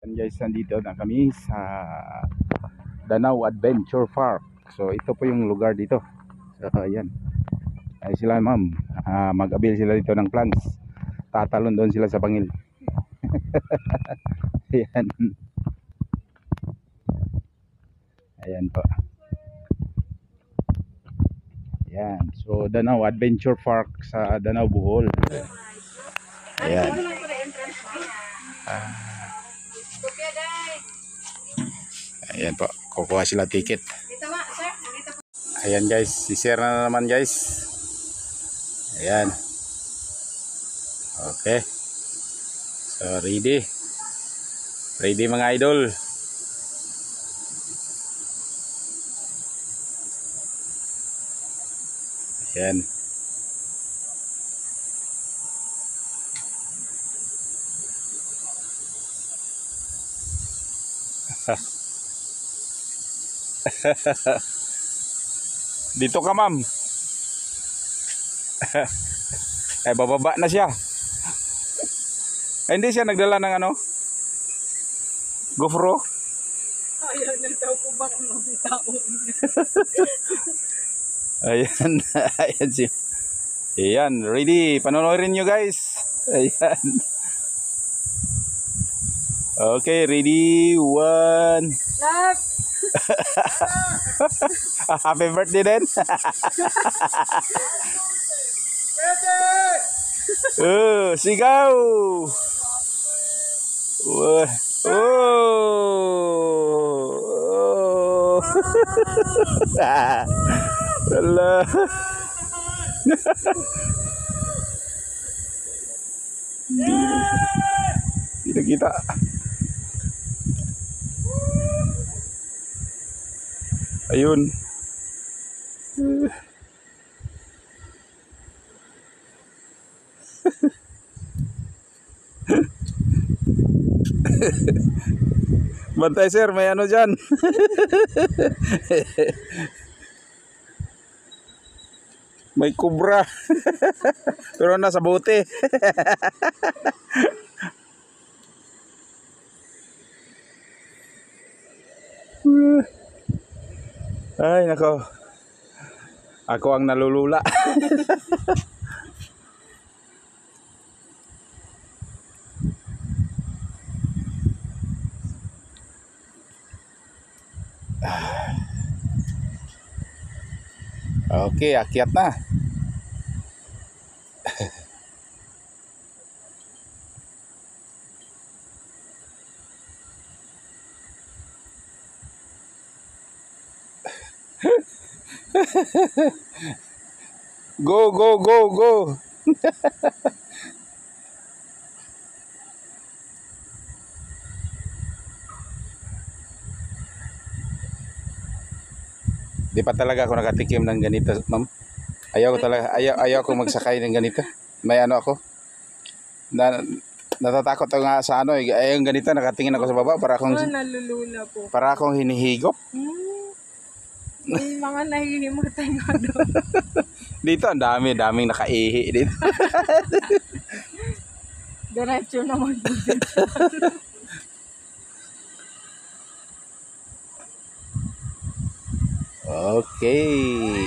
Guys, nandito na kami sa Danau Adventure Park. So ito po yung lugar dito. So ayan. Ay sila ma'am, mag-avail sila dito ng plans. Tatalon doon sila sa bangil. Ayan. Ayan po. Ayan. So Danau Adventure Park sa Danau Bohol. Ayan. Ayan po, kukuha sila ticket. Ayan guys, si-share na naman guys. Ayan. Okay. So ready. Ready mga idol. Ayan. Dito ka ma'am. Ay bababa na siya. Ay, hindi siya nagdala ng ano? GoPro? Ayaw na daw po baka mabitaon. Ayan. Ayan siya. Ayan, ready. Panonoodin nyo guys. Ayan. Okay, ready. 1. Love! Happy birthday din. Sigaw. Oh. Wala. Tidak kita. Ayun. Bantay sir, may ano dyan. May kubra. Pero nasa bote. Ay nako. Ako ang nalulula. Okay, akyat na. Go, go, go, go. Di pa talaga ako nakatikim ng ganito, ma'am. Ayaw ko talaga, ayaw ko magsakay ng ganito. May ano ako. Natatakot ako nga sa ano, yung ganito nakatingin ako sa baba para akong nalulula po. Para akong hinihigop. Yung mga nahihimatay nga doon. Dito ang daming nakaihi dito. Diretso naman po dito. Okay.